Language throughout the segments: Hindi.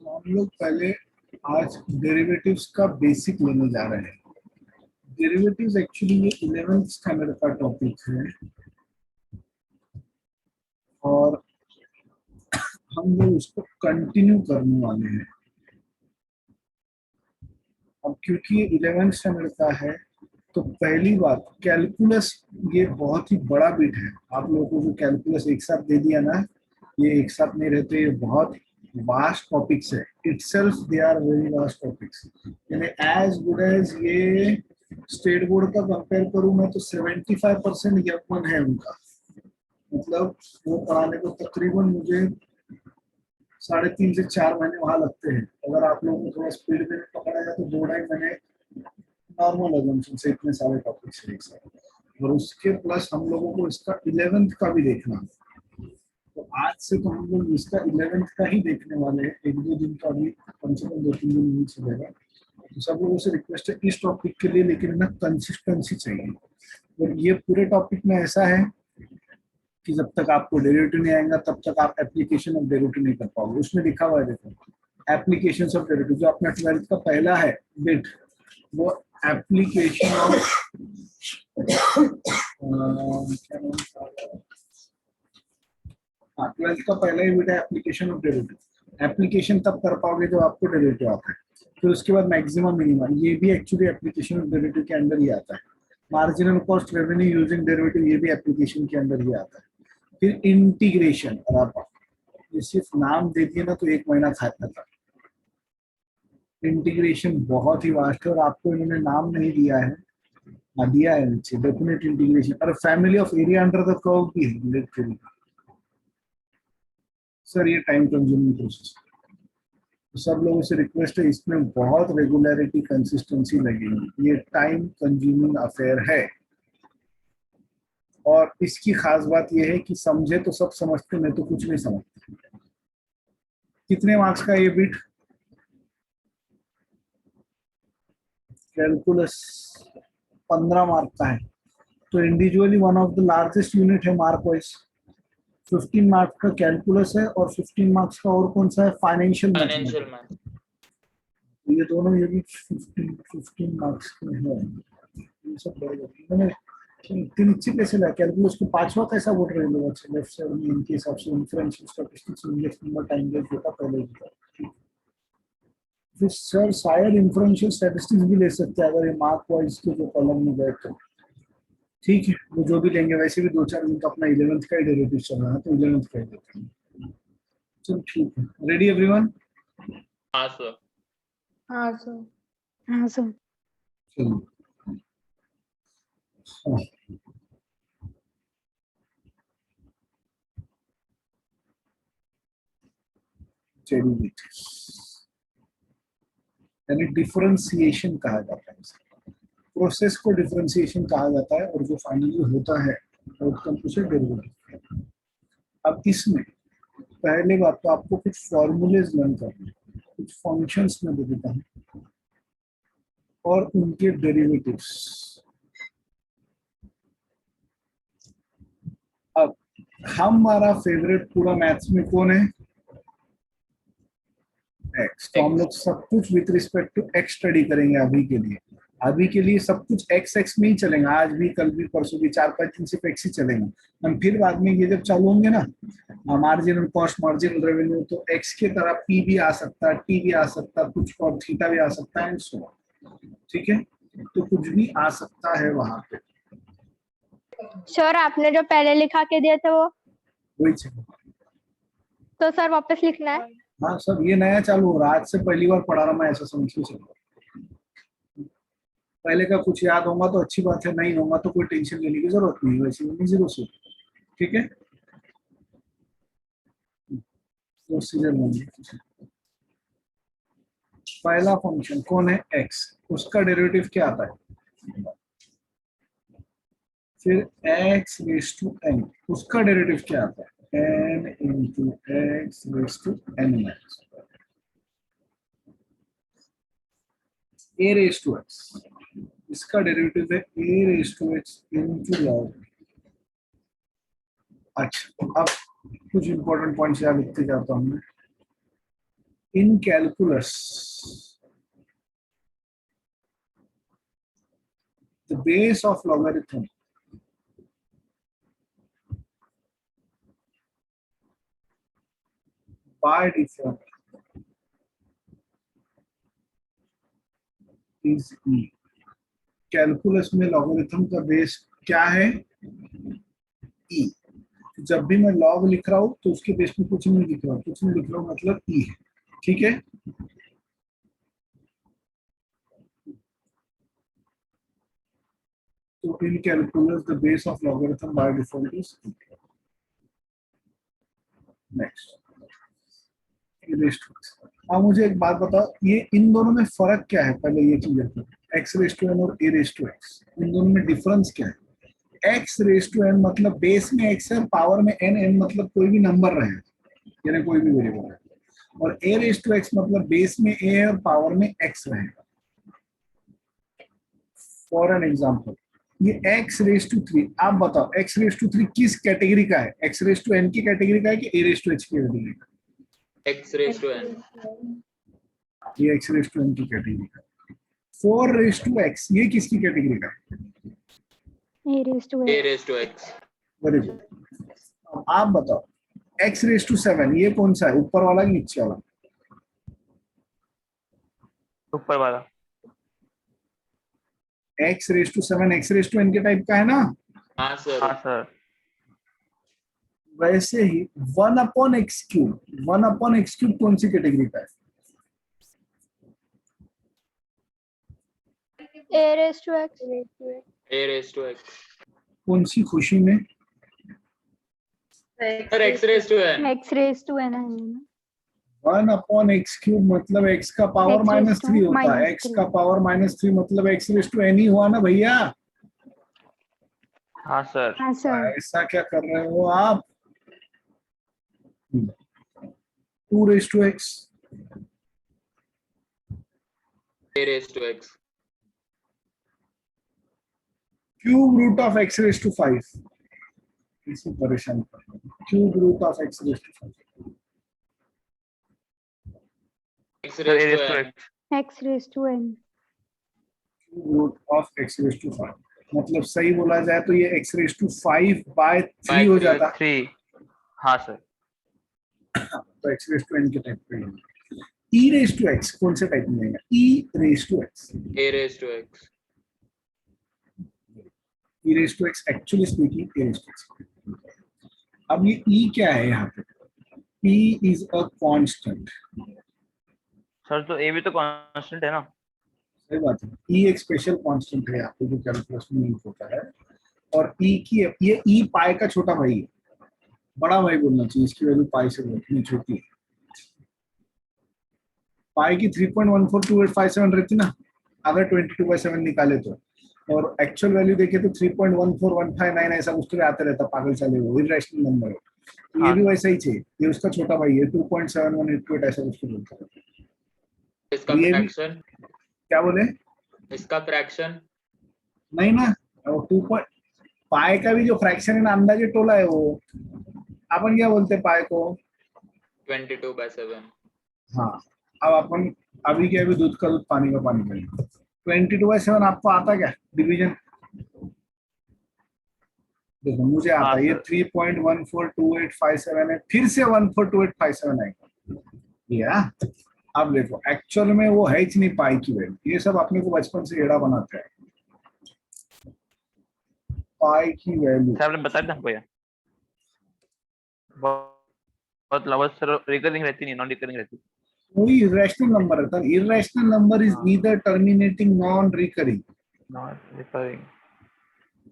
हम लोग पहले आज डेरिवेटिव्स का बेसिक लेने जा रहे हैं। डेरिवेटिव्स एक्चुअली ये 11th स्टैंडर्ड का टॉपिक है और हम लोग उसको कंटिन्यू करने वाले हैं। अब क्योंकि ये 11th स्टैंडर्ड का है तो पहली बात कैलकुलस ये बहुत ही बड़ा बिट है। आप लोगों को जो कैलकुलस एक साथ दे दिया ना, ये एक साथ नहीं रहते, ये बहुत वास्ट टॉपिक्स है। Itself they are very vast topics, यानी एज गुड एज ये स्टेट बोर्ड का कंपेयर करूं मैं तो 75% यमन है उनका। मतलब वो पढ़ाने को तकरीबन मुझे 3.5 से 4 महीने वहां लगते हैं। अगर आप लोगों को थोड़ा स्पीड में पकड़ा जाए तो 2-2.5 महीने नॉर्मल एजम्पशन से इतने सारे टॉपिक्स है एक साथ। और उसके प्लस हम लोगों को इसका 11th का भी देखना है। तो आज से तो हम लोग इसका 11th का ही देखने वाले हैं। 1-2 दिन का अभी कम से कम 2-3 दिन नहीं चलेगा। तो सब लोगों से रिक्वेस्ट है इस टॉपिक के लिए, लेकिन ना कंसिस्टेंसी चाहिए। और ये पूरे टॉपिक में ऐसा है कि जब तक आपको डेरिवेटिव नहीं आएगा तब तक आप एप्लीकेशन ऑफ डेरिवेटिव नहीं कर पाओगे। उसमें लिखा हुआ है, देखो एप्लीकेशन ऑफ डेरिवेटिव, जो अपना 12th का पहला है बिट, वो एप्लीकेशन ऑफ क्या नाम था, 12th का पहला ही बिट है एप्लीकेशन ऑफ डेरिवेटिव। एप्लीकेशन तब कर पाओगे जब आपको डेरिवेटिव आता है। फिर उसके बाद मैक्सिमम मिनिमम, ये भी एक्चुअली एप्लीकेशन ऑफ डेरिवेटिव के अंदर ही आता है। Marginal cost revenue using derivative, ये भी एप्लीकेशन के अंदर ही आता है। फिर इंटीग्रेशन, और आप ये सिर्फ नाम दे दिए ना तो 1 महीना खाता था। इंटीग्रेशन बहुत ही वास्ट है और आपको इन्होंने नाम नहीं दिया है, दिया है नीचे डेफिनेट इंटीग्रेशन। और family of area under the curve भी है लिटरली। सर ये टाइम कंज्यूमिंग प्रोसेस, तो सब लोगों से रिक्वेस्ट है इसमें बहुत रेगुलरिटी कंसिस्टेंसी लगेगी। ये टाइम कंज्यूमिंग अफेयर है और इसकी खास बात यह है कि समझे तो सब समझते, मैं तो कुछ नहीं समझता। कितने मार्क्स का ये बिट? कैलकुलस 15 मार्क का है। तो individually one of the largest unit है मार्क वाइज। 15 मार्क्स का कैलकुलस है और 15 मार्क्स का और कौन सा है? Financial mathematics. ये दोनों यूनिट 15 मार्क्स के हैं। ये सब मैंने इतनी नीचे कैसे ला? कैलकुलस को 5वां कैसा बोल रहे हैं लोग? अच्छा, लेफ्ट साइड में इनके हिसाब से inferential statistics, index number, time based data पहले ही था। फिर सर शायद इंफरेंशियल स्टैटिस्टिक्स भी ले सकते हैं अगर ये मार्क वाइज के जो कॉलम में गए तो। ठीक है, वो जो भी लेंगे। वैसे भी 2-4 दिन का अपना 11th का ही डेरिवेटिव चल रहा है तो 11th का ही देते हैं। चलो ठीक है, रेडी एवरीवन? हाँ सर। हाँ सर। हाँ सर। चलो यानी डिफरेंशिएशन कहा जाता है इसे। प्रोसेस को डिफरेंशिएशन कहा जाता है और जो फाइनली होता है आउटकम उसे डेरिवेटिव। अब इसमें पहले बात तो आपको कुछ फॉर्मूलेज लर्न करने, कुछ फंक्शंस में दे देता हूं और उनके डेरिवेटिव्स। अब हमारा फेवरेट पूरा मैथ्स में कौन है? एक्स। तो हम लोग सब कुछ with respect to x study करेंगे अभी के लिए। अभी के लिए सब कुछ एक्स एक्स में ही चलेंगे, आज भी, कल भी, परसों भी, 4-5 दिन सिर्फ एक्स ही चलेंगे। हम फिर बाद में ये जब चालू होंगे ना, मार्जिनल कॉस्ट, मार्जिनल रेवेन्यू, तो एक्स के तरह पी भी आ सकता है, टी भी आ सकता है, कुछ और थीटा भी आ सकता है, सो ठीक है। तो कुछ भी आ सकता है वहां पे। सर आपने जो पहले लिखा के दिए थे वो वही चाहिए। तो सर वापस लिखना है? हाँ सब ये नया चालू हो रहा है, आज से पहली बार पढ़ा रहा मैं, ऐसा समझ के चलो। पहले का कुछ याद होगा तो अच्छी बात है, नहीं होगा तो कोई टेंशन लेने की जरूरत नहीं, वैसे नहीं जीरो से। ठीक है, पहला फंक्शन कौन है? एक्स। उसका डेरिवेटिव क्या आता है? फिर एक्स रेज टू एन, उसका डेरिवेटिव क्या आता है? N into x raise to N minus A raise to X. इसका डेरिवेटिव है A raise to x into log. अच्छा, अब कुछ इंपॉर्टेंट पॉइंट्स यहाँ लिखते जाता हूँ मैं। in calculus, the base of logarithm by default is e. Calculus में लॉगरिथम का बेस क्या है? e. जब भी मैं लॉग लिख रहा हूं तो उसके बेस में कुछ नहीं लिख रहा हूं, कुछ नहीं लिख रहा हूं मतलब e है, ठीक है। तो in calculus the base of logarithm by default is e. Next, अब मुझे एक बात बताओ, ये इन दोनों में फर्क क्या है? पहले ये क्लियर करो, एक्स रेस टू एन और ए रेस टू एक्स, इन दोनों में डिफरेंस क्या है? एक्स रेस टू एन मतलब बेस में एक्स है, पावर में एन, एन मतलब कोई भी नंबर रहे, यानी कोई भी वेरिएबल है, और ए रेस टू एक्स मतलब बेस में ए है और पावर में एक्स रहेगा। फॉर एन एग्जाम्पल, ये एक्स रेस टू 3, आप बताओ एक्स रेस टू 3 किस कैटेगरी का है? एक्स रेस टू एन की कैटेगरी का है कि ए रेस टू एच की कैटेगरी का? x raised to n. ये एक्स रेस टू एन की कैटेगरी का। 4 रेस टू एक्स ये किसकी कैटेगरी का है? A raised to a x. raised to x. Very good. अब आप बताओ एक्स रेस टू 7 ये कौन सा है, ऊपर वाला कि नीचे वाला? ऊपर वाला। X raise to 7 x raise to n के टाइप का है ना? हाँ सर। हाँ सर। वैसे ही 1/x³ 1/x³ कौन सी कैटेगरी का है? A raised to x. a raised to x. कौन सी खुशी में? Sir x raised to n. X raised to n है ना? 1/x³ मतलब x का पावर X raised to -3 होता है, x -3. का पावर -3 मतलब x रेस टू n ही हुआ ना भैया। हाँ सर। हाँ सर। ऐसा क्या कर रहे हो आप? 2 raise to x, a raised to x. Cube root of x raise to 5, इसे परेशान कर रहे हो। Cube root of x raise to 5, x सर a raised raise to to n. X. X raised to n. Cube root of x raise to 5 मतलब सही बोला जाए तो ये x रेस टू 5/3 हो जाता, 3। हाँ सर। तो x रेस टू n के टाइप पे है। e रेस टू x कौन से टाइप में आएगा? e raise to x, a raised to x. e raise to x actually speaking a raise to x। अब ये e क्या है यहाँ पे? e is a constant. Sir तो ए भी तो कांस्टेंट है ना? सही बात है, e एक स्पेशल कांस्टेंट है यहाँ पे जो कैलकुलस में यूज होता है, और e की ये e पाई का छोटा भाई है, बड़ा भाई बोलना चाहिए, इसकी वैल्यू पाई से बहुत छोटी है। पाई की 3.142857 रहती ना अगर 22/7 निकाले तो, और एक्चुअल वैल्यू देखे तो 3.14159 ऐसा कुछ तो आते रहता, पागल चले वो इरेशनल नंबर है। तो ये हाँ। भी वैसा ही चाहिए, ये उसका छोटा भाई है 2.7188 ऐसा कुछ तो बोलता है। इसका ये भी fraction. क्या बोले? इसका fraction. नहीं ना, वो 2. पाई का भी जो फ्रैक्शन है ना अंदाजे टोला है वो, अपन क्या बोलते हैं पाई को? 22/7. हाँ, अब अपन अभी क्या, अभी दूध का दूध पानी का पानी करेंगे। 22/7 आपको आता क्या डिवीजन? देखो मुझे आता हाँ है, ये सर। 3.142857 है, फिर से 142857 आएगा या। अब देखो एक्चुअल में वो है ही नहीं पाई की वैल्यू, ये सब अपने को बचपन से एड़ा बनाते हैं। पाई की वैल्यू सर आपने बताया था हमको ये। बहुत लंबा सर, रिकरिंग रहती नहीं, नॉन रिकरिंग रहती। कोई इरेशनल नंबर रहता है, इरेशनल नंबर इज हाँ। Neither terminating non recurring non recurring.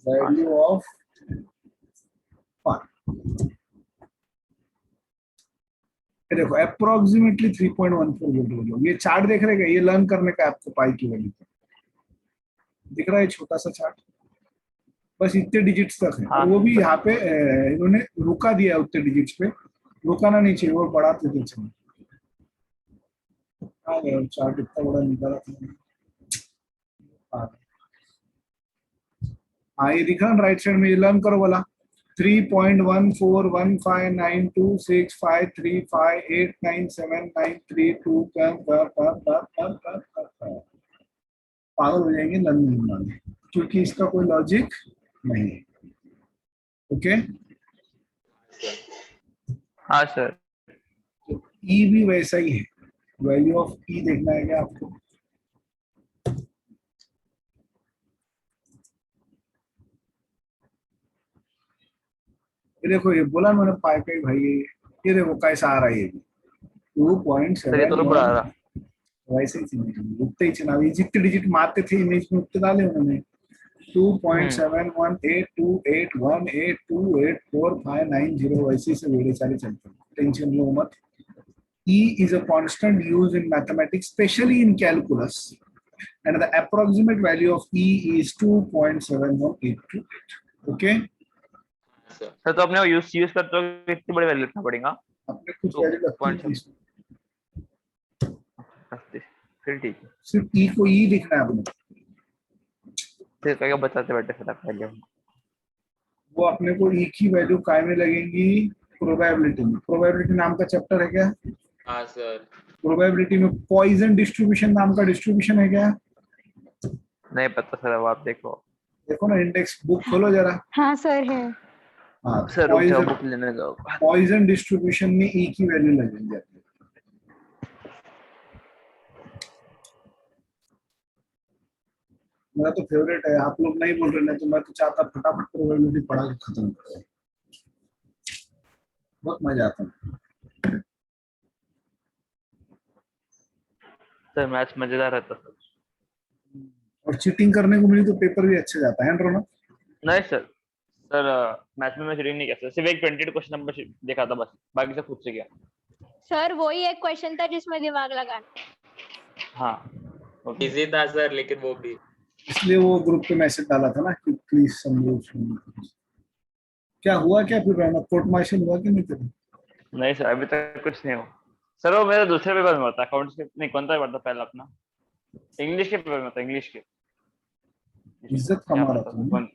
Value of pi. देखो अप्रोक्सीमेटली 3.14 बोलो, ये चार्ट देख रहे हैं, ये लर्न करने का आपको पाई की वैल्यू दिख रहा है, छोटा सा चार्ट, बस इतने डिजिट्स तक है, हाँ। और वो भी यहाँ पे इन्होंने रुका दिया उतने डिजिट्स पे, रुकाना नहीं चाहिए, वो बढ़ाते थे चलो। चार्ट इतना बड़ा निकाला था। हाँ ये दिख रहा है राइट साइड में, ये लर्न करो वाला, 3.1415926535897932 पागल हो जाएंगे नंद माने, क्योंकि इसका कोई लॉजिक नहीं है। ओके, हाँ सर। तो ई भी वैसा ही है, वैल्यू ऑफ ई देखना है क्या आपको? ये देखो, ये बोला मैंने पाई पाई भाई, ये देखो कैसा आ रहा है, ये सर ये तो बड़ा आ 2.71 रहा। वैसे ही उतने ही चुनाव जितने डिजिट मारते थे इमेज में उतने डाले उन्होंने। 2.718288284590 वैसे से वेड़े सारे चलते हैं, टेंशन लो मत। E is a constant used in mathematics, especially in calculus, and the approximate value of E is 2.71828. Okay? Sir sir तो अपने यूज करते हो कितनी बड़ी वैल्यू लिखना पड़ेगा? अपने कुछ वैल्यू लगती है इसमें, फिर ठीक है। सिर्फ E को E लिखना है अपने, फिर क्या बताते बैठे फिर आप पहले। वो अपने को E की वैल्यू काय में लगेंगी? प्रोबेबिलिटी में। प्रोबेबिलिटी नाम का चैप्टर है क्या? हाँ सर। प्रोबेबिलिटी में पॉइजन डिस्ट्रीब्यूशन नाम का डिस्ट्रीब्यूशन है क्या? नहीं पता सर, अब आप देखो। देखो ना, इंडेक्स बुक खोलो जरा। हाँ सर है। हाँ, सर रुक जाओ, बुक लेने जाओ। पॉइजन डिस्ट्रीब्यूशन में E की वैल्यू लगेंगी। मेरा तो फेवरेट है, आप लोग नहीं बोल रहे ना, तो मैं तो चाहता फटाफट प्रोबेबिलिटी पढ़ा के खत्म करो, बहुत मजा आता है। सर मैथ्स मजेदार रहता सर। और चीटिंग करने को मिली तो पेपर भी अच्छा जाता है रोना। नहीं सर, सर मैथ्स में मैं चीटिंग नहीं किया, सिर्फ एक 22 क्वेश्चन नंबर देखा था बस, बाकी सब खुद से किया। सर वही एक क्वेश्चन था जिसमें दिमाग लगाना। हाँ ओके। इजी था सर, लेकिन वो भी इसलिए वो ग्रुप पे मैसेज डाला था ना कि प्लीज समझो। क्या हुआ क्या फिर रोना, कोर्ट मार्शल हुआ कि नहीं तेरा? नहीं सर अभी तक कुछ नहीं हो सर। वो मेरा दूसरे पेपर में होता, अकाउंट्स के नहीं, कौन सा पेपर था पहला अपना? इंग्लिश के पेपर में था, इंग्लिश के। इज्जत क्या कमा रहा पता था। कौन।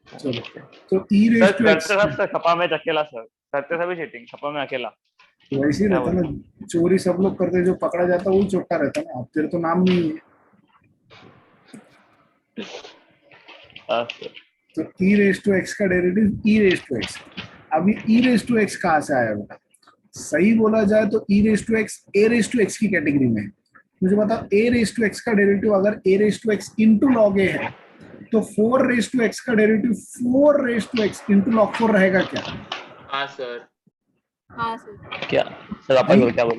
चलो, तो ई रेस सर टू एक्स, करते सब सर, खपा में अकेला सर, करते सभी चीटिंग, खपा में अकेला। वैसे ही क्या रहता ना, चोरी सब लोग करते, जो पकड़ा जाता वही चोट्टा रहता ना। अब तेरे तो नाम नहीं है, सर तो ई रेस टू एक्स का derivative E raise to x. अभी ई रेस टू एक्स कहाँ से आया बेटा? सही बोला जाए तो ई raise to X A raise to X की कैटेगरी में है। मुझे बताओ, ए रेस टू एक्स का डेरिवेटिव अगर A raise to x into log A है, तो 4 रेस टू एक्स का derivative 4 raise to x into log 4 रहेगा क्या? हाँ सर। हाँ सर। क्या सर वापस बोलो, क्या बोल?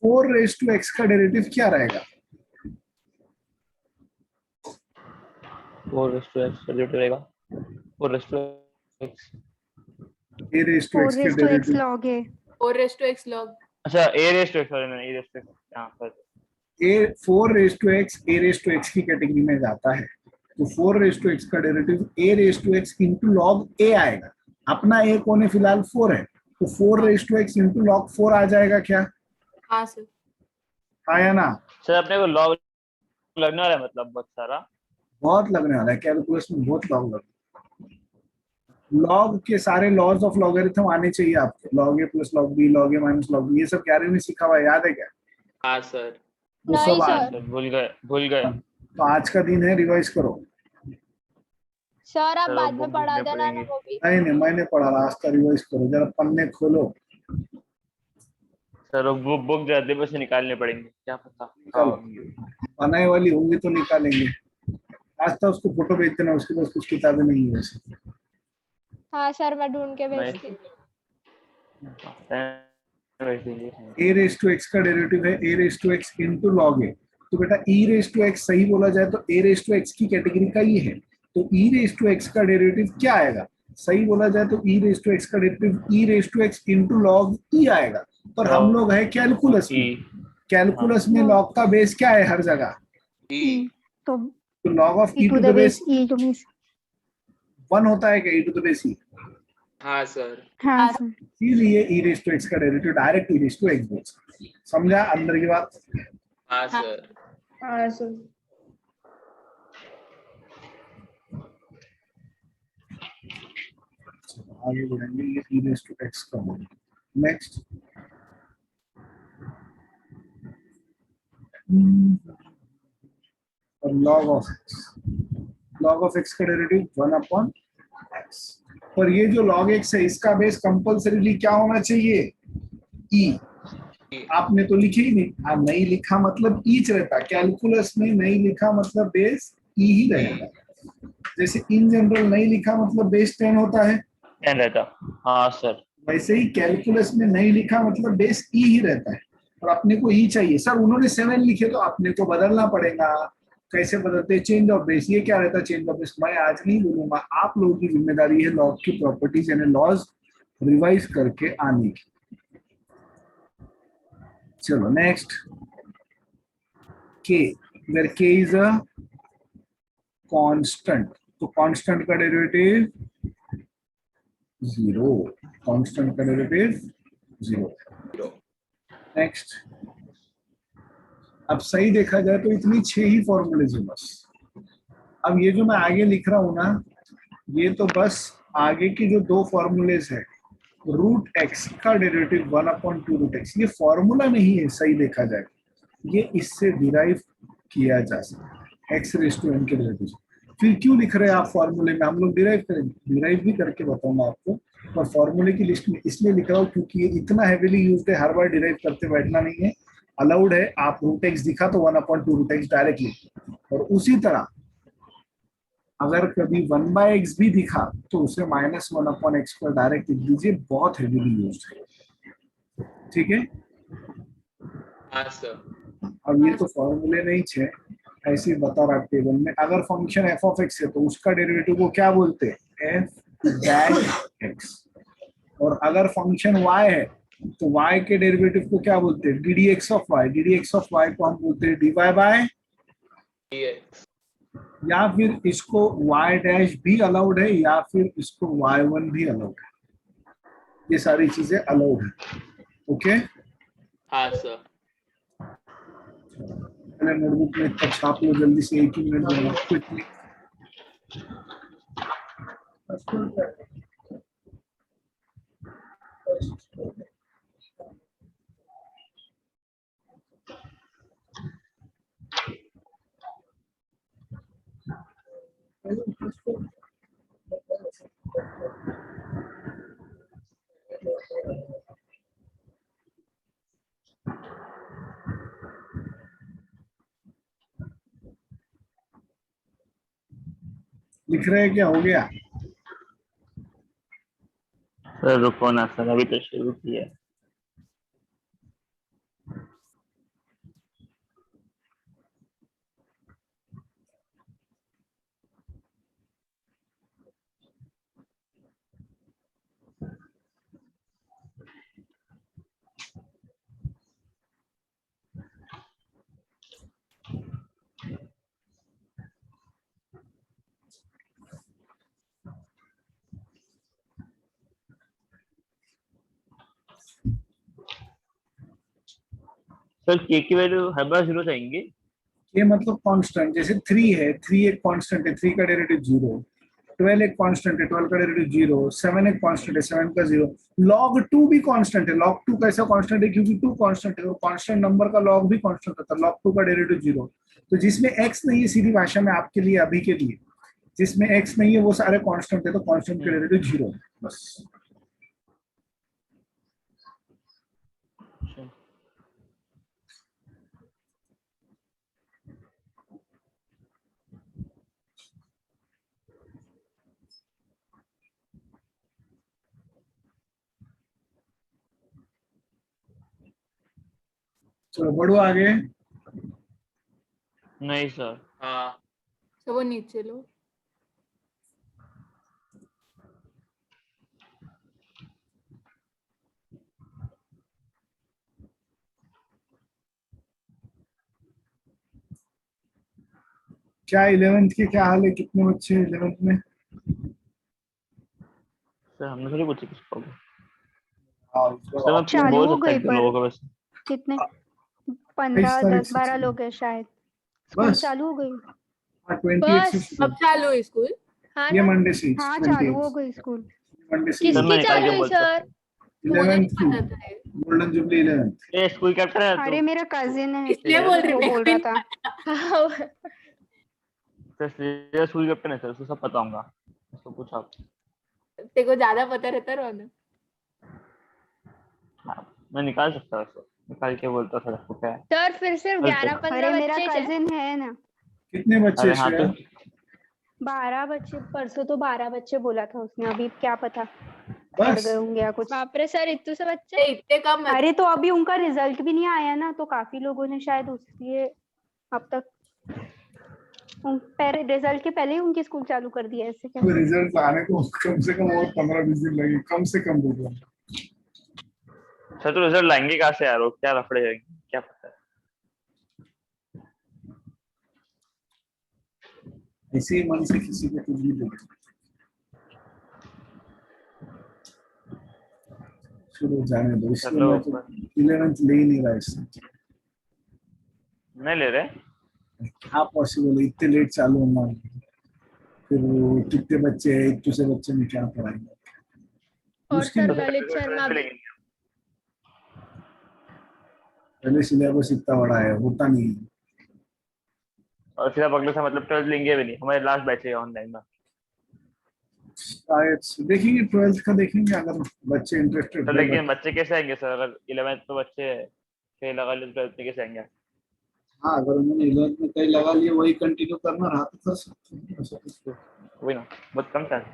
4 रेस टू एक्स का डेरिवेटिव क्या रहेगा? 4 रहेगा 4 ए रेस टू एक्स के डेरिवेटिव लॉग है। 4 log अच्छा ए रेस टू एक्स, नहीं ए रेस टू एक्स, हाँ sir. A 4 raise to X A raise to X की कैटेगरी में जाता है, तो 4 रेस टू एक्स का derivative A raise to x into log A आएगा। अपना ए कोने फिलहाल 4 है, तो 4 raise to x into log 4 आ जाएगा क्या? हाँ सर। आया ना? सर अपने को लॉग लगने वाला है, मतलब बहुत सारा। बहुत लगने वाला है, कैलकुलस में बहुत लॉग लगने। लॉग के सारे लॉज ऑफ लॉगरिथम आने चाहिए आपको, लॉग ए प्लस लॉग बी, लॉग ए माइनस लॉग बी, ये सब 11वीं में सीखा हुआ है, याद है क्या? हाँ सर। वो नहीं सब सर। सर भूल गए। तो आज का दिन है, रिवाइज करो। सर आप सर, बाद वो में बुक पढ़ा देखने देना ना पड़ेंगे। वो भी। नहीं मैंने पढ़ा, आज का रिवाइज करो, जरा पन्ने खोलो। सर वो बुक जल्दी से निकालने पड़ेंगे, क्या पता निकालो, बनाए वाली होंगी तो निकालेंगे। आज तक उसको फोटो भेज देना, उसके पास कुछ किताबें नहीं है वैसे। हाँ सर मैं ढूंढ के भेजती हूँ। ए रेस टू एक्स का डेरिवेटिव है A raise to x into log A. तो बेटा ई रेस टू एक्स सही बोला जाए तो ए रेस टू एक्स की कैटेगरी का ही है, तो ई रेस टू एक्स का डेरिवेटिव क्या आएगा? सही बोला जाए तो ई रेस टू एक्स का derivative E raise to x into log E आएगा। पर हम लोग है कैलकुलस में, कैलकुलस में लॉग का बेस क्या है हर जगह? ई तो log of e to the base 1 होता है क्या? E to the base e. हाँ सर। हाँ सर। इसीलिए ई रेस टू एक्स का derivative direct e raise to x बोल सकते हैं। समझा अंदर की बात? हाँ सर। हाँ सर। आगे बढ़ेंगे, ये e raised to x का होगा। नेक्स्ट और log of x का डेरिवेटिव 1 अपॉन x। पर ये जो log x है इसका बेस कंपल्सरीली क्या होना चाहिए? e। आपने तो लिखे ही नहीं, नहीं लिखा मतलब ईच रहता, कैलकुलस में नहीं लिखा मतलब बेस ई ही रहेगा। जैसे इन जनरल नहीं लिखा मतलब बेस 10 होता है, 10 रहता। हाँ सर। वैसे ही कैलकुलस में नहीं लिखा मतलब बेस ई ही रहता है, और अपने को ई चाहिए। सर उन्होंने 7 लिखे तो अपने को बदलना पड़ेगा। कैसे बदलते? Change of base. ये क्या रहता है चेंज ऑफ बेस? मैं आज नहीं बोलूंगा, आप लोगों की जिम्मेदारी है लॉग की प्रॉपर्टीज यानी लॉज रिवाइज करके आने की। चलो next, k, where k is a constant, तो कांस्टेंट का डेरिवेटिव 0, कांस्टेंट का डेरिवेटिव 0। नेक्स्ट, अब सही देखा जाए तो इतनी 6 ही फॉर्मूलेज है बस। अब ये जो मैं आगे लिख रहा हूं ना, ये तो बस आगे की जो 2 फॉर्मूलेज है, रूट एक्स का डेरिवेटिव 1/2 रूट एक्स, ये फॉर्मूला नहीं है सही देखा जाए, ये इससे डिराइव किया जा सकता है एक्स रेज टू एन के डेरिवेटिव। फिर क्यों लिख रहे हैं आप फॉर्मूले में? हम लोग डिराइव करेंगे, डिराइव भी करके बताऊंगा आपको, पर फॉर्मूले की लिस्ट में इसलिए लिख रहा हूँ क्योंकि ये इतना हेवीली यूज्ड है, हर बार डिराइव करते बैठना नहीं है, अलाउड है। आप रूट एक्स दिखा तो 1/2 रूट एक्स डायरेक्टली, और उसी तरह अगर कभी 1/x भी दिखा तो उसे -1/x पर डायरेक्ट लिख दीजिए, बहुत हेवीली यूज्ड है। ठीक है, हाँ सर। अब ये तो फॉर्मूले नहीं छे, ऐसे ही बता रहा टेबल में। अगर फंक्शन f ऑफ x है तो उसका डेरिवेटिव को क्या बोलते हैं? f dash x। और अगर फंक्शन y है तो y के डेरिवेटिव को क्या बोलते हैं? ddx of y। ddx of y को हम बोलते हैं dy बाय dx। या फिर इसको y डैश भी अलाउड है या फिर इसको y1 भी अलाउड है, ये सारी चीजें अलाउड है। ओके, हाँ सर। मैंने नोटबुक में इतना छाप लो जल्दी से, 1 ही मिनट दूंगा क्विकली। लिख रहे हैं क्या? हो गया? सर रुको ना सर, अभी तो शुरू किया है। सर के की वैल्यू हर बार 0 चाहिए? ये मतलब कांस्टेंट, जैसे 3 है, 3 एक कांस्टेंट है, 3 का डेरिवेटिव 0। 12 एक कांस्टेंट है, 12 का डेरिवेटिव 0। 7 एक कांस्टेंट है, 7 का 0। log 2 भी कांस्टेंट है। log 2 कैसा कांस्टेंट है? क्योंकि 2 कांस्टेंट है और कांस्टेंट नंबर का log भी कांस्टेंट होता है। log 2 का डेरिवेटिव 0। तो जिसमें x नहीं है, सीधी भाषा में आपके लिए अभी के लिए, जिसमें x नहीं है वो सारे कांस्टेंट है, तो कांस्टेंट का डेरिवेटिव 0 बस। चलो बढ़ो आगे। नहीं सर। हाँ तो वो नीचे लो। क्या 11th के क्या हाल है? कितने बच्चे 11th में? सर हमने थोड़ी पूछी किसको। हाँ, सर मैं चालू बोल हो सकता गई हूँ पर लोगों का बस। कितने 28 15 तारीख 10 से 12 चालू। लोग हैं शायद। स्कूल बस चालू हो गई। 28 से बस शुरू। अब चालू है स्कूल। हाँ ये ना, मंडे से हाँ 28 चालू हो गई स्कूल। वनडे सर मैं किसकी निकाल चालू के है बोलता हूँ। सर? मुझे 11th नहीं की पता था ये। Golden jubilee 11th। ये स्कूल कैप्टन है अरे तू, मेरा कजिन है इसलिए बोल रही वो मेरे बोल को रहा नहीं था। पता। सर ये स्कूल कैप्टन है सर, उसको सब पता होगा, उसको पूछा आप। तेरे को ज्यादा पता रहता रोहन। हाँ, मैं निकाल सकता हूँ उसको, निकाल के बोलता हूँ सर आपको क्या है। सर फिर सिर्फ अरे 11-15 अरे मेरा बच्चे हैं। कजिन है ना। कितने बच्चे अरे हाँ श्रेया? तो 12 बच्चे, परसों तो 12 बच्चे बोला था उसने, अभी क्या पता बढ़ बस गए होंगे या कुछ। बाप रे सर, इतने से बच्चे? इतने कम मत। अरे तो अभी उनका रिजल्ट भी नहीं आया ना, तो काफी लोगों ने शायद उसलिए अब तक रिजल्ट के पहले ही उनकी स्कूल चालू कर दिया, ऐसे क्या? तो रिजल्ट आने को कम से कम और 15-20 दिन लगे, कम से कम बोल। सर तो रिजल्ट लाएंगे कहाँ से यार, वो क्या रफड़े जाएंगे क्या पता है। इसी मन से किसी को कुछ भी बोल। चलो जाने दो, इसलिए मैं तो 11th ले ही नहीं रहा इससे। नहीं ले रहे, हाँ पॉसिबल है, इतने लेट चालू होना, फिर वो कितने बच्चे हैं, इतने से बच्चे में क्या पढ़ाएंगे। और मुश्किल सर है। ललित शर्मा भी। पहले सिलेबस इतना बड़ा है, होता नहीं है। और फिर आप अगले साल मतलब 12th लेंगे भी नहीं, हमारे लास्ट बैच है ऑनलाइन में। शायद से देखेंगे, 12th का देखेंगे अगर बच्चे इंटरेस्टेड तो है। लेकिन बच्चे कैसे आएंगे सर, अगर 11th तो बच्चे फेल लगा ले, 12th में कैसे आएंगे। हाँ अगर उन्होंने 11th में कहीं लगा लिया, वही कंटिन्यू करना रहा तो कर सकते हैं, ऐसा कुछ तो। वही ना, बहुत कम चांस।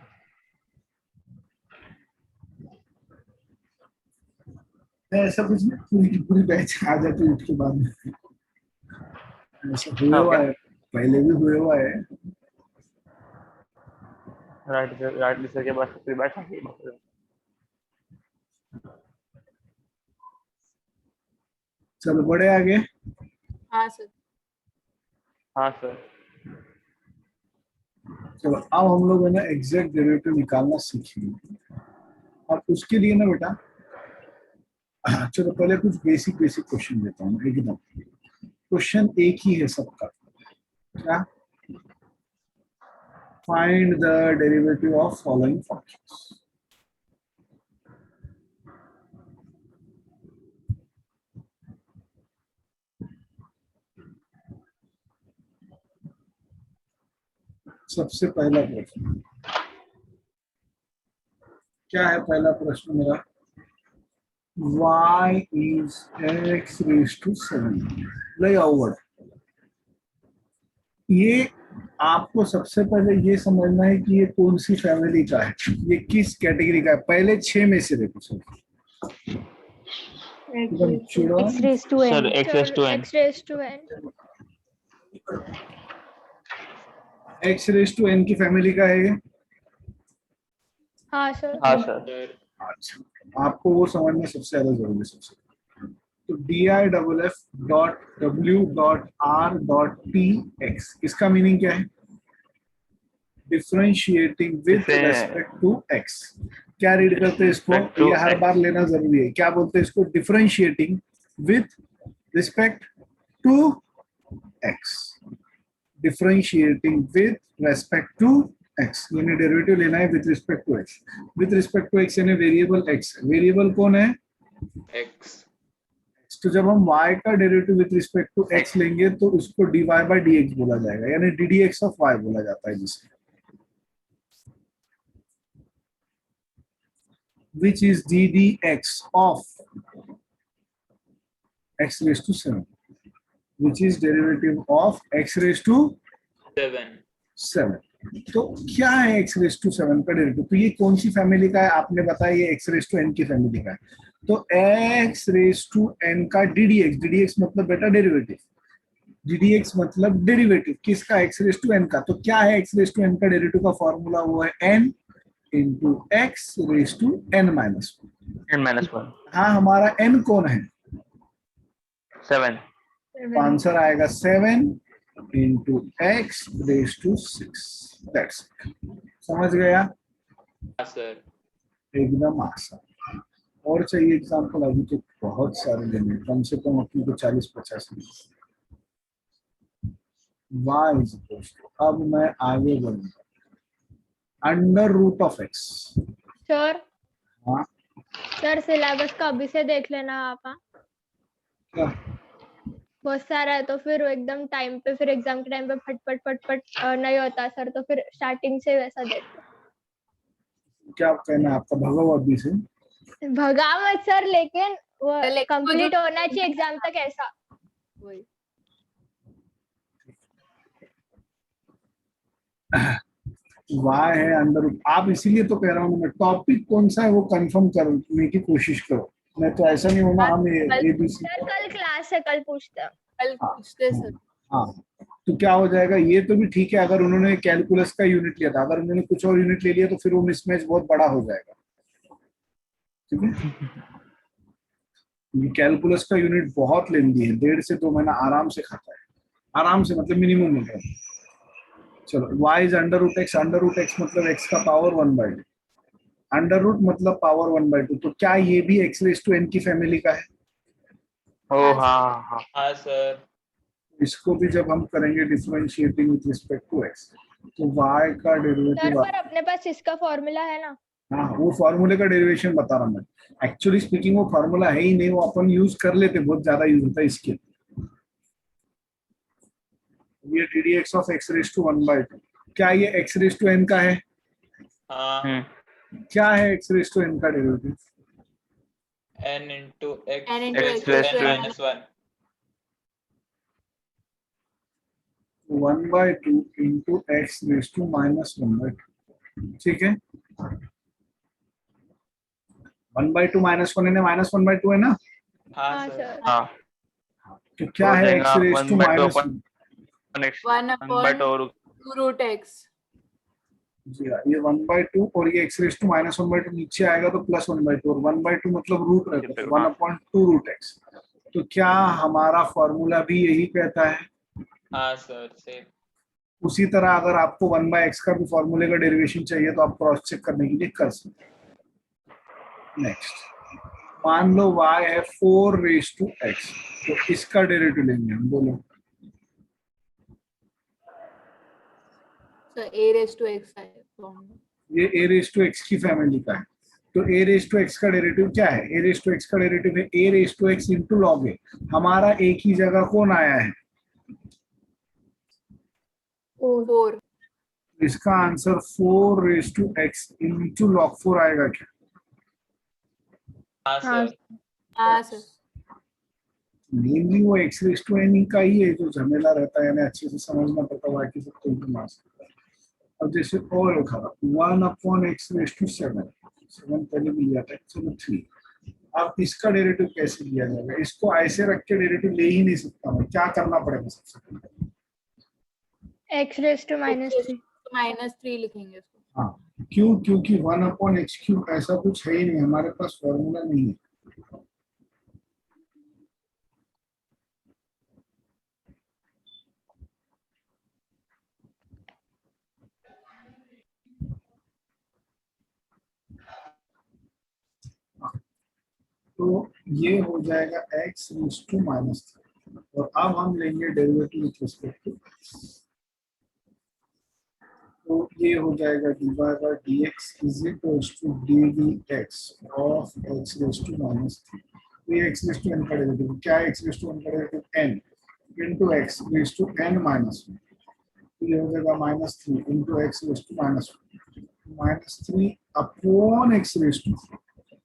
ऐसा कुछ नहीं, पूरी की पूरी बैच आ जाती है उसके बाद में। ऐसा हुआ हाँ, हुआ क्या है, पहले भी हुआ हुआ है। राइट लिस्ट के बाद फिर बैठ आएंगे। चलो बड़े आगे। हाँ सर। हाँ सर। चलो अब हम लोग है ना एग्जैक्ट डेरिवेटिव निकालना सीखेंगे। अब उसके लिए ना बेटा, चलो पहले कुछ बेसिक क्वेश्चन देता हूँ एकदम। क्वेश्चन एक ही है सबका, क्या? Find the derivative of following functions. सबसे पहला प्रश्न क्या है? पहला प्रश्न मेरा, y is x raised to 7। नहीं अवगढ़, ये आपको सबसे पहले ये समझना है कि ये कौन सी फैमिली का है, ये किस कैटेगरी का है। पहले 6 में से देखो सर, एकदम चुड़ा। x raised to sir n। x raised to n। x raised to n। x raised to n की फैमिली का है ये। हाँ सर। हाँ सर। सर अच्छा, आपको वो समझना सबसे ज्यादा जरूरी है। सबसे तो DIFF.W.R.T(x) इसका मीनिंग क्या है? डिफरेंशिएटिंग विद इसे रेस्पेक्ट टू x। क्या रीड करते हैं इसको? Respect to ये हर x। बार लेना जरूरी है। क्या बोलते हैं इसको? Differentiating with respect to x। Differentiating with respect to x यानी डेरिवेटिव लेना है with respect to x। With respect to x यानी वेरिएबल x। वेरिएबल कौन है? x। तो जब हम y का derivative with respect to x लेंगे तो उसको dy by dx बोला जाएगा, यानी ddx ऑफ y बोला जाता है, जिसे which is ddx of x raised to 7, which is derivative of x raised to 7। तो क्या है x raised to 7 का डेरिवेटिव? तो ये कौन सी फैमिली का है? आपने बताया ये x raised to n की फैमिली का है। तो x raised to n का ddx मतलब बेटा डेरिवेटिव, ddx मतलब डेरिवेटिव किसका? x raised to n का। तो क्या है x raised to n का डेरिवेटिव का फॉर्मूला? वो है n into x raised to n minus 1। n-1। हाँ हमारा n कौन है? 7। तो आंसर आएगा 7 into x raised to 6। That's it। समझ गया? हाँ सर। एकदम आसान। और चाहिए एग्जाम्पल? अभी तो बहुत सारे लेने, कम से कम अपनी को 40-50 y is equals to, अब मैं आगे बढ़ूंगा, under root of x। Sir हाँ सर सिलेबस का अभी से देख लेना आप। हाँ, क्या बहुत सारा है तो फिर वो एकदम टाइम पे, फिर एग्जाम के टाइम पे फटफट फटफट नहीं होता सर, तो फिर स्टार्टिंग से वैसा देख क्या कहना है आपका, भगव अभी से? लो। भगा मत सर, लेकिन वो लेकिन वो कंप्लीट जो- होना चाहिए एग्जाम तक ऐसा। वही। वाई है अंडर रूट, आप इसीलिए तो कह रहा हूँ मैं, टॉपिक कौन सा है वो कंफर्म करने की कोशिश करो। मैं तो ऐसा नहीं होना हम कल ABC सर कल क्लास है, कल पूछते हैं। कल पूछते सर। हाँ, तो क्या हो जाएगा, ये तो भी ठीक है अगर उन्होंने कैलकुलस का यूनिट लिया था, अगर उन्होंने कुछ और यूनिट ले लिया तो फिर वो मिसमैच बहुत बड़ा हो जाएगा। ठीक है, ये कैलकुलस का यूनिट बहुत लेंदी है, 1.5 से 2 महीना आराम से खाता है, आराम से मतलब मिनिमम मिल रहा है। चलो, y is under root x, under root x मतलब x का पावर 1/2, अंडर रूट मतलब पावर 1/2, तो क्या ये भी x रेज टू n की फैमिली का है? ओ हाँ हाँ। हाँ सर। इसको भी जब हम करेंगे differentiating with respect to x, तो y का सर डेरिवेटिव, पर अपने पास इसका फॉर्मूला है ना। हाँ वो फॉर्मूले का डेरिवेशन बता रहा हूँ मैं। एक्चुअली स्पीकिंग वो फॉर्मूला है ही नहीं, वो अपन यूज कर लेते, बहुत ज्यादा यूज होता है इसके। ये d d x of x raise to 1/2, क्या ये एक्स रेज टू एन का है? हाँ, क्या है एक्स रेज टू एन का derivative? n into x n into raised x to raised n to n. minus 1. 1/2 into x raise to minus 1/2, ठीक है। 1/2 -1 है, -1/2 है ना, हाँ हाँ सर। सर। हाँ तो क्या है x raise to minus 1 upon 2 root x। जी हाँ, ये 1/2 और ये एक्स रेज टू -1/2 नीचे आएगा तो +1/2, और 1/2 मतलब रूट रहता है, तो 1/2 रूट एक्स। तो क्या हमारा फॉर्मूला भी यही कहता है? हाँ सर, सेम। उसी तरह अगर आपको 1/x का भी फॉर्मूले का डेरिवेशन चाहिए तो आप क्रॉस चेक करने के लिए कर सकते हैं। नेक्स्ट, मान लो y है 4 रेज टू x, तो इसका डेरिवेटिव लेंगे हम, बोलो। So a raised to x है formula। ये a रेज टू x की फैमिली का है, तो a रेज टू x का डेरिवेटिव क्या है? a रेज टू x का डेरिवेटिव है a raise to x into log a। हमारा a की जगह कौन आया है? 4। इसका answer 4 raise to x into log 4 आएगा क्या? हाँ हाँ सर। हाँ सर। मेनली वो x रेज टू n का ही है जो झमेला रहता है, यानी अच्छे से समझना पड़ता है, बाकी सब तो इनको मार्क्स। अब जैसे और लिखा 1/x रेज टू 7 पहले भी लिया था, चलो 3। अब इसका डेरिवेटिव कैसे लिया जाएगा? इसको ऐसे रख के डेरिवेटिव ले ही नहीं सकता मैं, क्या करना पड़ेगा सबसे पहले? X raise to -3। -3 लिखेंगे इसको। हाँ, क्यों? क्योंकि 1/x³ ऐसा कुछ है ही नहीं, हमारे पास फॉर्मूला नहीं है। तो ये हो जाएगा x रेज टू -3, और अब हम लेंगे डेरिवेटिव विथ रिस्पेक्ट टू, तो ये हो जाएगा dy/dx is equals to ddx of x raise to -3। तो ये x रेज टू n का डेरिवेटिव क्या है? x रेज टू n का derivative n into x raise to n -1, तो ये हो जाएगा -3 into x raise to -1, -3 upon x raise to,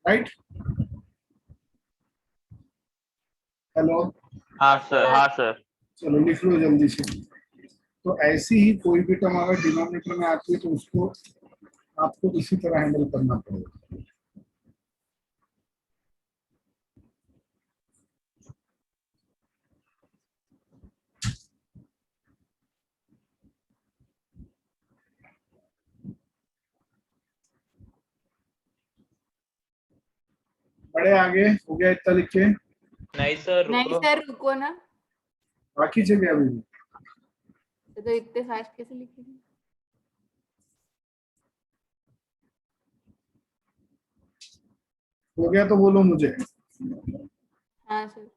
right? Hello, हाँ सर। हाँ सर। चलो लिख लो जल्दी से। तो ऐसी ही कोई भी टर्म अगर डिनोमिनेटर में आती है तो उसको आपको इसी तरह हैंडल करना पड़ेगा। बड़े आगे हो गया इतना लिख के, नहीं सर, नहीं रुको। सर रुको ना, बाकी जगह अभी भी तो इतने फास्ट कैसे लिखेंगे? हो गया तो बोलो मुझे। हाँ सर।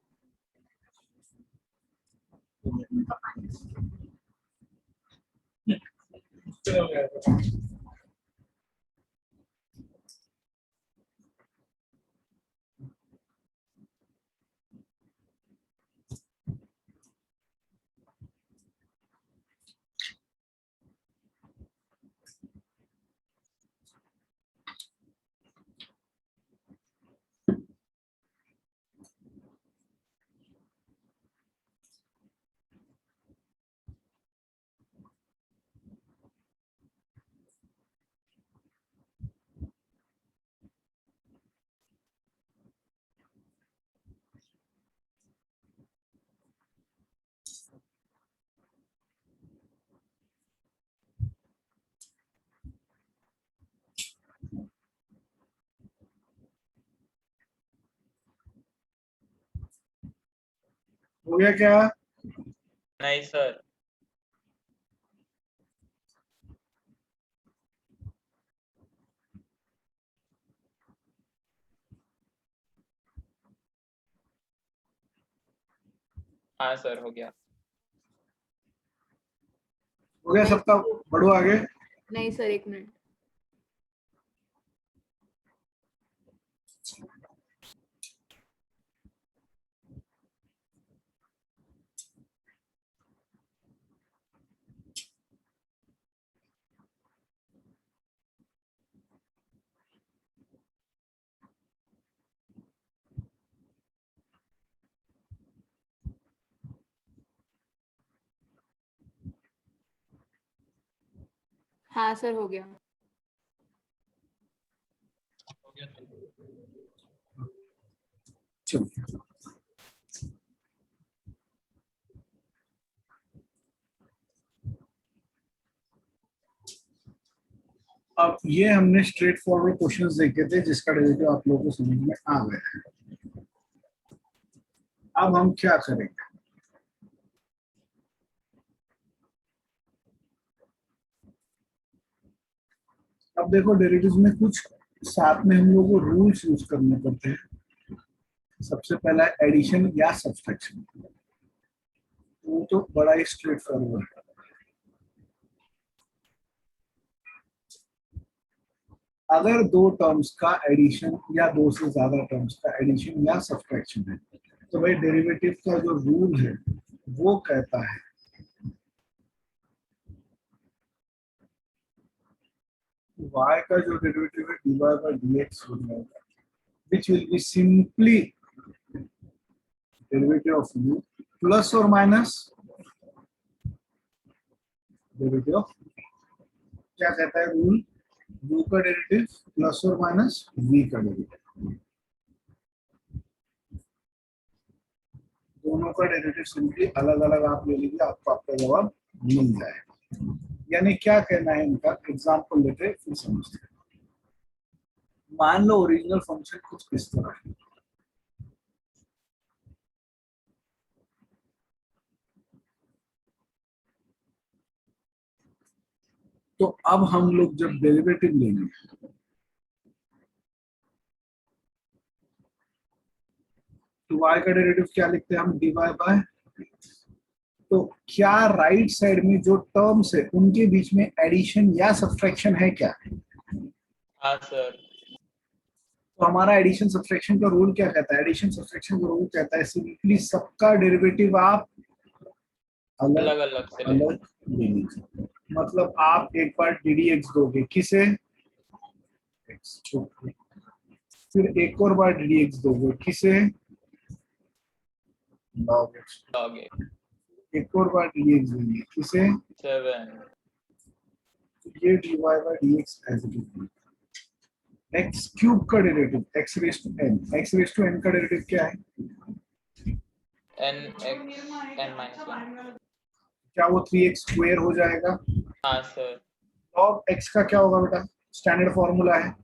हो गया क्या? नहीं सर। हाँ सर हो गया। हो गया सबका? बढ़ो आगे। नहीं सर, एक मिनट। हाँ सर हो गया। चलो, अब ये हमने स्ट्रेट फॉरवर्ड क्वेश्चंस देखे थे जिसका डेरिवेटिव आप लोगों को समझ में आ गया है। अब हम क्या करेंगे? अब देखो, डेरिवेटिव्स में कुछ साथ में हम लोगों को रूल्स यूज करने पड़ते हैं। सबसे पहला एडिशन या सब्सट्रैक्शन, वो तो बड़ा ही स्ट्रेट फॉरवर्ड है। अगर दो टर्म्स का एडिशन या दो से ज्यादा टर्म्स का एडिशन या सब्सट्रैक्शन है तो भाई डेरिवेटिव का जो रूल है वो कहता है y का जो डेरिवेटिव है dy by dx हो जाएगा, which will be simply derivative of u plus or minus derivative of, क्या कहता है रूल, u का डेरिवेटिव प्लस और माइनस v का डेरिवेटिव, दोनों का डेरिवेटिव सिंपली अलग अलग आप ले लीजिए, आपको आपका जवाब मिल जाएगा। यानी क्या कहना है इनका, एग्जांपल लेते हैं फिर समझते हैं। मान लो ओरिजिनल फंक्शन कुछ इस तरह है, तो अब हम लोग जब डेरिवेटिव लेंगे तो y का डेरिवेटिव क्या लिखते हैं हम, dy बाय, तो क्या राइट साइड में जो टर्म्स है उनके बीच में एडिशन या सब्सट्रैक्शन है क्या? हाँ सर। तो हमारा एडिशन सब्सट्रैक्शन का रूल क्या कहता है, एडिशन सब्सट्रैक्शन का रूल कहता है सिंपली सबका डेरिवेटिव आप अलग अलग अलग से ले। अलग ले लीजिए। मतलब आप एक बार डी डी एक्स दोगे किसे, x, फिर एक और बार डी डी एक्स दोगे किसे, log x, लॉग एक और बार डी डी एक्स देंगे किसे, 7। ये dy by dx as it is. X cube का derivative X raise to N, X raise to N का डेरिवेटिव क्या है, n x n-1। क्या वो 3x स्क्वायर हो जाएगा? हाँ सर। log x का क्या होगा बेटा, स्टैंडर्ड फॉर्मूला है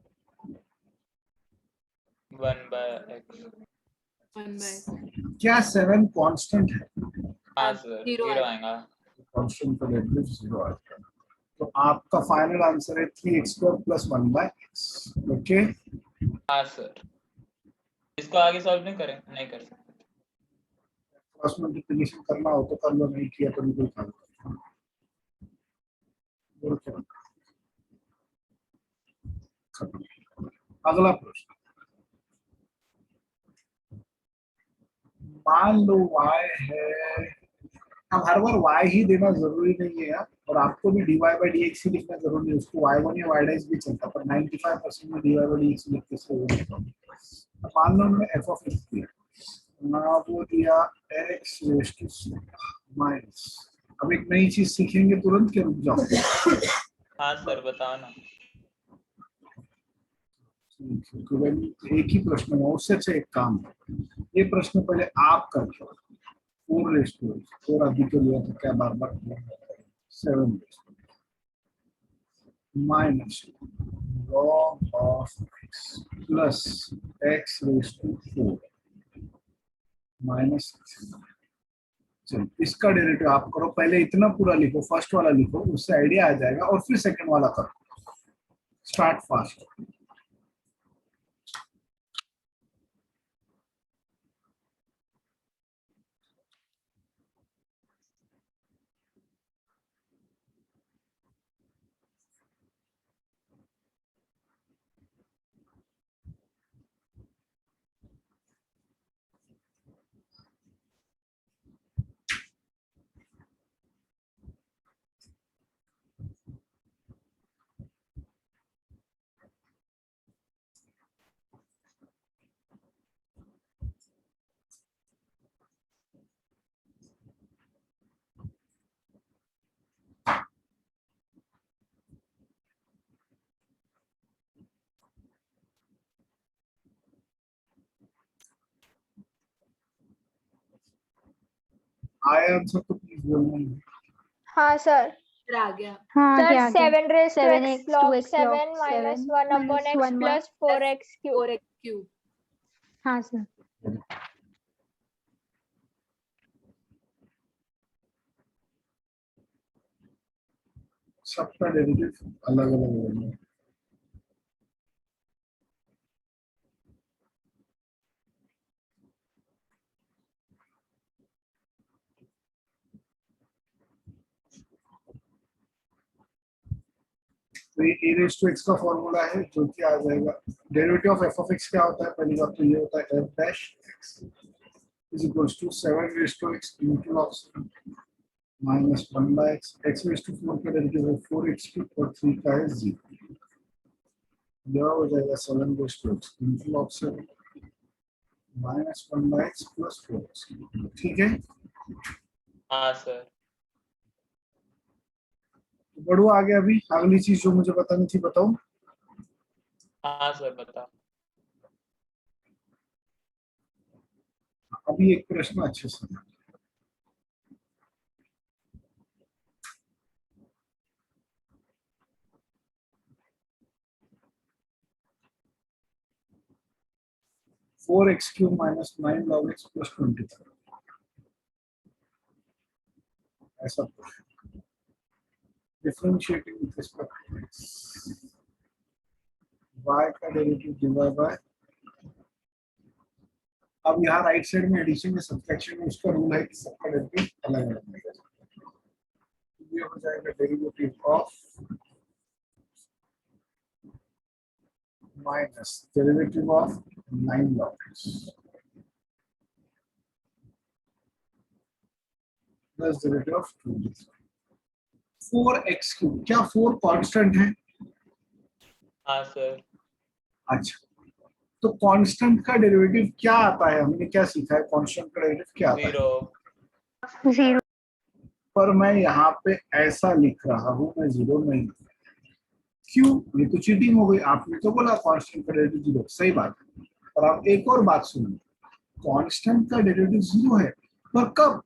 1/x। 1/, क्या 7 कांस्टेंट है? हाँ सर, Zero 0 आएगा। कांस्टेंट का डेरिवेटिव 0 आएगा, तो आपका फाइनल आंसर है 3x square plus 1/x। Okay, हाँ सर। इसको आगे सॉल्व नहीं करें, नहीं कर सकते। क्रॉस मल्टीप्लिकेशन करना हो तो कर लो, नहीं किया तो भी कोई फायदा नहीं। खत्म। अगला प्रश्न, मान लो y है, अब हर बार y ही देना जरूरी नहीं है यार, और आपको भी dy बाय dx ही लिखना जरूरी नहीं, उसको y1 या y' भी चलता, पर 95% में dy बाय dx लिखते से वो नहीं होता। अब मान लो हमने f ऑफ x दिया, ना वो दिया x रेज़ टू माइनस, अब एक नई चीज सीखेंगे तुरंत के रुक जाओ। हाँ सर बताओ ना। एक ही प्रश्न है, उससे अच्छा एक काम है, ये प्रश्न पहले आप कर लो, 4 रेज़ टू x, 4 अभी के लिए तो क्या बार बार 7 minus log of x plus x raise to 4 minus चलो इसका डेरिवेटिव आप करो, पहले इतना पूरा लिखो, फर्स्ट वाला लिखो, उससे आइडिया आ जाएगा, और फिर सेकंड वाला करो। Start fast. आया आंसर तो प्लीज बोलना। हाँ सर। फिर आ गया। हाँ सर आगे आगे 7 raised to 7 x x to log x 7 log minus 7 1 upon minus x 1 plus 4x cube. 4x cube. हाँ सर। सबका डेरिवेटिव अलग अलग होगा। तो ये a raised to x का फॉर्मूला है, जो कि आ जाएगा derivative of f of x क्या होता है, पहली बात तो ये होता है f dash x is equals to 7 raised to x into log 7 minus 1 by x, x raised to 4 का डेरिवेटिव है 4x cube और 3 का है 0, यह हो जाएगा 7 raised to x into log 7 minus 1 by x plus 4x, ठीक है। हाँ सर। बढ़ो आगे, अभी अगली चीज जो मुझे बतानी थी बताओ। हाँ सर बताओ। अभी एक प्रश्न अच्छे से 4x cube minus 9 log x plus 23, ऐसा differentiating with respect to x, y का डेरिवेटिव डिवाइड बाय, अब यहाँ राइट साइड में एडिशन में सब्ट्रैक्शन में उसका रूल है कि सबका डेरिवेटिव अलग अलग होगा। ये हो जाएगा derivative of minus derivative of 9 log x plus derivative of 23, 4x cube, क्या 4 कांस्टेंट है? हाँ सर। अच्छा, तो कांस्टेंट का डेरिवेटिव क्या आता है, हमने क्या सीखा है, कांस्टेंट का डेरिवेटिव क्या आता है? 0। 0 पर मैं यहाँ पे ऐसा लिख रहा हूँ, मैं 0 नहीं, क्यों? ये तो चीटिंग हो गई, आपने तो बोला कांस्टेंट का डेरिवेटिव 0, सही बात है, और आप एक और बात सुनिए, कांस्टेंट का डेरिवेटिव 0 है, पर कब?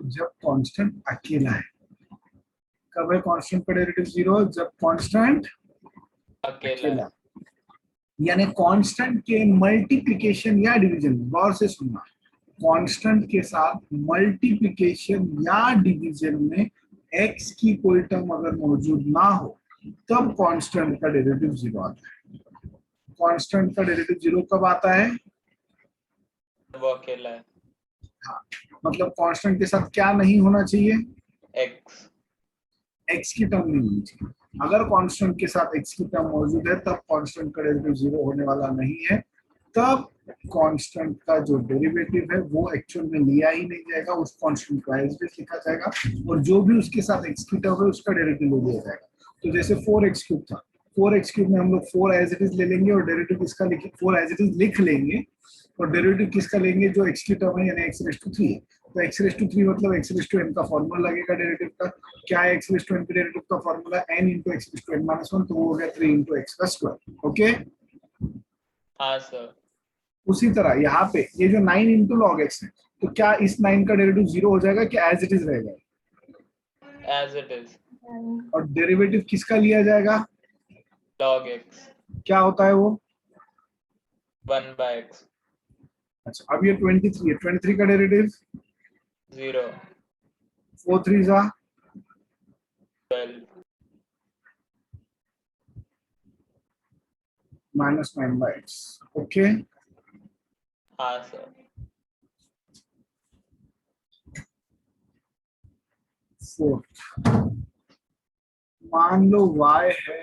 जब कांस्टेंट अकेला है। कब है कांस्टेंट का डेरिवेटिव 0? जब कांस्टेंट अकेला, यानी कांस्टेंट के मल्टीप्लिकेशन या डिवीजन, गौर से सुनना, कांस्टेंट के साथ मल्टीप्लिकेशन या डिवीजन में x की कोई टर्म अगर मौजूद ना हो तब कांस्टेंट का डेरिवेटिव 0 आता है। कांस्टेंट का डेरिवेटिव 0 कब आता है? वो अकेला है। हाँ, मतलब कांस्टेंट के साथ क्या नहीं होना चाहिए? x की टर्म नहीं होनी चाहिए। अगर कांस्टेंट के साथ x की टर्म मौजूद है तब कांस्टेंट का डेरिवेटिव 0 होने वाला नहीं है, तब कांस्टेंट का जो डेरिवेटिव है वो एक्चुअल में लिया ही नहीं जाएगा, उस कांस्टेंट को एज इट इज लिखा जाएगा, और जो भी उसके साथ x की टर्म है उसका डेरिवेटिव ले लिया जाएगा। तो जैसे 4x क्यूब था, 4x क्यूब में हम लोग 4 एज इट इज ले लेंगे और डेरिवेटिव किसका लिख 4 एज इट इज लिख लेंगे, और डेरिवेटिव किसका लेंगे? जो x की टर्म है, यानी x रेज़ टू 3 है, तो x रेज़ टू 3 मतलब x रेज़ टू n का फॉर्मूला लगेगा डेरिवेटिव का। क्या है x रेज़ टू n के डेरिवेटिव का formula? n into x raise to n minus 1, तो वो हो गया 3 into x का स्क्वायर। ओके, हाँ सर। उसी तरह यहाँ पे ये जो 9 into log x है, तो क्या इस 9 का डेरिवेटिव 0 हो जाएगा कि एज इट इज रहेगा? As it is. और डेरिवेटिव किसका लिया जाएगा? log x। क्या होता है वो? 1 by x। अच्छा, अब ये 23 है, 23 का derivative 0। 4 3s are 12. minus 9 by x. Okay. हाँ सर. 4. मान लो y है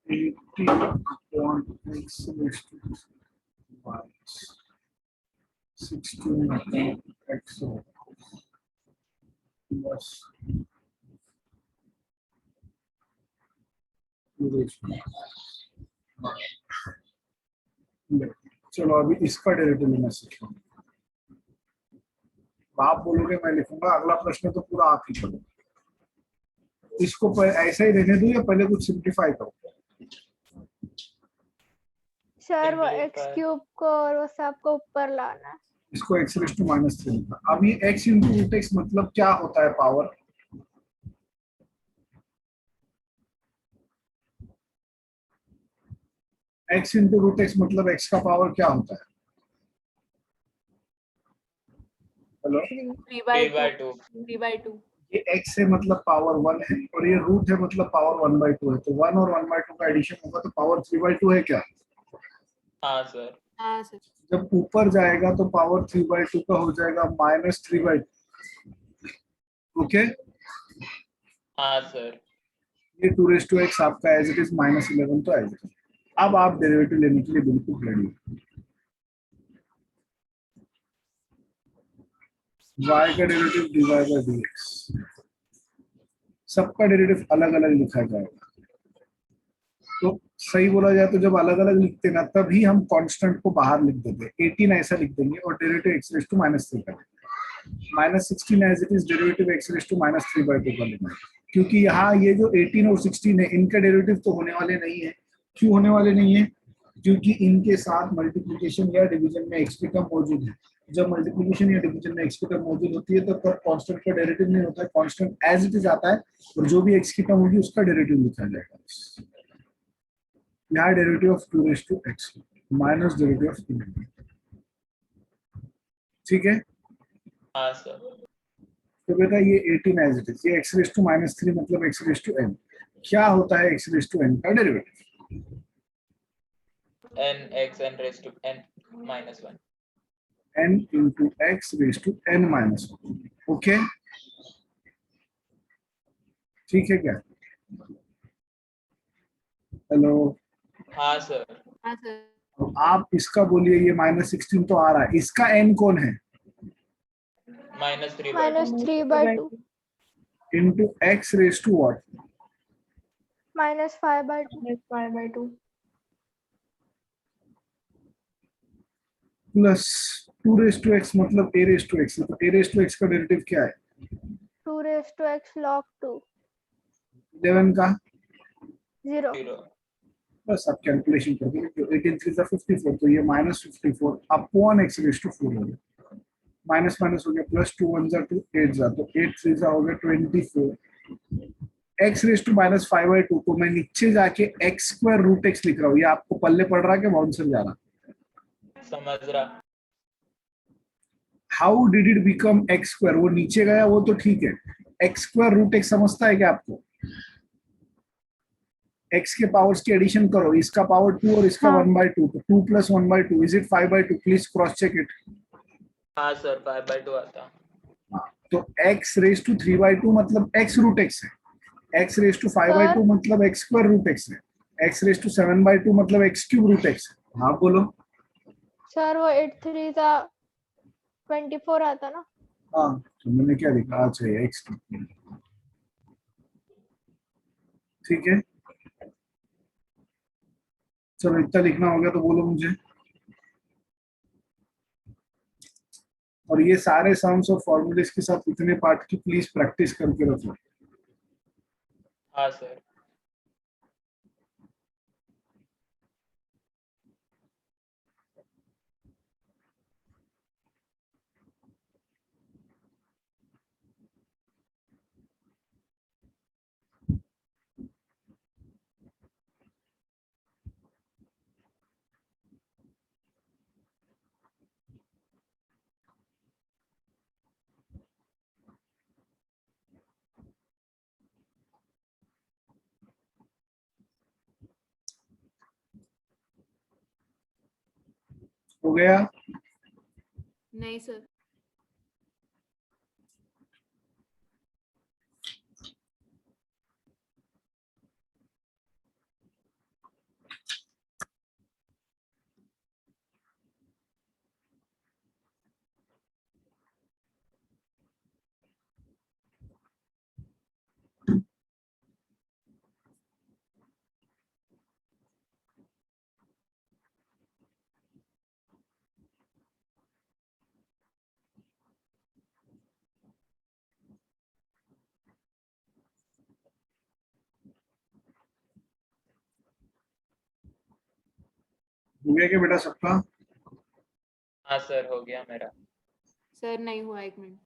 80 upon x raised to y 16 upon x plus 2 raised to y. चलो अभी इसका डेरिवेटिव लेना सीखो. आप बोलोगे मैं लिखूंगा, अगला प्रश्न तो पूरा आप ही करो. इसको ऐसा ही रहने दो या पहले कुछ सिंप्लीफाई करो. सर वो Simplify. एक्स क्यूब को और वो सब को ऊपर लाना है. इसको x रेज़ टू -3 लिखा. अब ये x इंटू रूट एक्स मतलब क्या होता है power. x into root x मतलब x का पावर क्या होता है. Hello, 3 by 3 by 2. 2. 3 by 2. ये x है मतलब पावर 1 है और ये रूट है मतलब पावर 1/2 है. तो 1 और 1/2 का एडिशन होगा तो पावर 3/2 है क्या. हाँ सर. हाँ सर. जब ऊपर जाएगा तो पावर 3/2 का हो जाएगा -3/2. ओके. हाँ सर. ये 2 रेज़ टू x आपका एज इट इज -11 तो एज इट इज. अब आप डेरिवेटिव लेने के लिए बिल्कुल रेडी हो. y का डेरिवेटिव dy by dx. सबका डेरिवेटिव अलग अलग लिखा जाएगा. तो सही बोला जाए तो जब अलग अलग लिखते ना तभी हम कांस्टेंट को बाहर लिख देते. 18 ऐसा लिख देंगे और डेरिवेटिव x रेज़ टू -3 कर देंगे. -16 as it is derivative x raise to -3/2 कर लेना. क्योंकि यहाँ ये जो 18 और 16 है इनका डेरिवेटिव तो होने वाले नहीं है. क्यों होने वाले नहीं है. क्योंकि इनके साथ मल्टीप्लिकेशन या डिवीजन में x की टर्म मौजूद है. जब मल्टीप्लिकेशन या डिवीजन में x की टर्म मौजूद होती है तो तब कांस्टेंट का डेरिवेटिव नहीं होता है. कांस्टेंट एज इट इज आता है और जो भी x की टर्म होगी उसका डेरिवेटिव लिखा जाएगा. यहाँ derivative of 2 raise to x minus derivative of 3. ठीक है. हाँ सर. तो बेटा ये 18 एज इट इज, ये x रेज़ टू -3 मतलब x रेज़ टू n. क्या होता है x रेज़ टू n का derivative. n x n raised to n minus 1. n into x raised to n minus 1. Okay. ठीक है क्या. हेलो. हाँ सर. हाँ सर. तो आप इसका बोलिए ये -16 तो आ रहा है. इसका n कौन है. -3 by 2. -3/2 into x raised to what. -5/2 5/2. Plus 2 raise to x मतलब a रेज़ टू x. तो a रेज़ टू x का डेरिवेटिव क्या है. 2 raised to x log 2 11 का 0. 0. बस आप कैलकुलेशन कर दीजिए. तो 18 3 सा 54 तो ये -54 अपॉन x रेज़ टू 4 हो गया. माइनस माइनस हो गया प्लस 2 1 जा 2 8 जा तो 8 3 जा हो गया 24. x रेज़ टू -5/2 को मैं नीचे जाके x स्क्वायर रूट x लिख रहा हूँ. ये आपको पल्ले पड़ रहा है कि बाउंसर जा रहा. समझ रहा. How did it become x square. वो नीचे गया वो तो ठीक है. x स्क्वायर रूट x समझता है क्या आपको. x के पावर्स की एडिशन करो. इसका पावर 2 और इसका हाँ. 1/2 तो 2 + 1/2 is it 5/2. Please cross check it. हाँ सर. 5 by 2 आता. तो x रेज़ टू 3/2 मतलब x रूट x है. x रेज़ टू 5/2 मतलब x स्क्वायर रूट x है. x रेज़ टू 7/2 मतलब x क्यूब रूट x है. हाँ बोलो. सर वो 8 3 का 24 आता ना. हाँ तो मैंने क्या लिखा. अच्छा ये x क्यूब. ठीक है. चलो इतना लिखना हो गया तो बोलो मुझे. और ये सारे सम्स और फॉर्मूलेस के साथ इतने पार्ट की प्लीज प्रैक्टिस करके रखो. हाँ सर. हो गया? नहीं सर। हो गया क्या बेटा सबका? हाँ सर, हो गया मेरा। सर नहीं हुआ, 1 मिनट।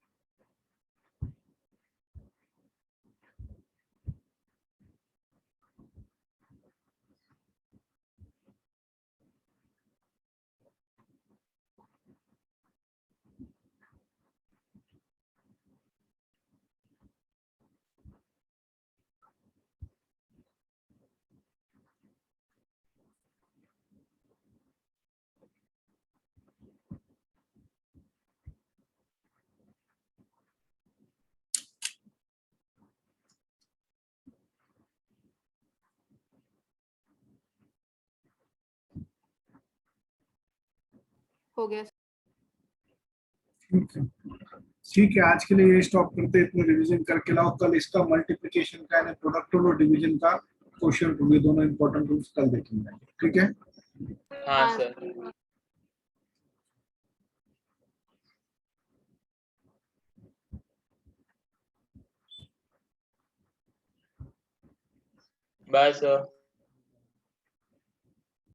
हो गया। ठीक है, ठीक है, आज के लिए ये स्टॉप करते हैं। इतना रिवीजन करके लाओ, कल इसका मल्टीप्लिकेशन का यानी प्रोडक्ट और डिवीजन का क्वेश्चन होंगे, दोनों इंपॉर्टेंट रूल्स कल देखेंगे। ठीक है, हाँ हाँ सर। सर। Bye sir.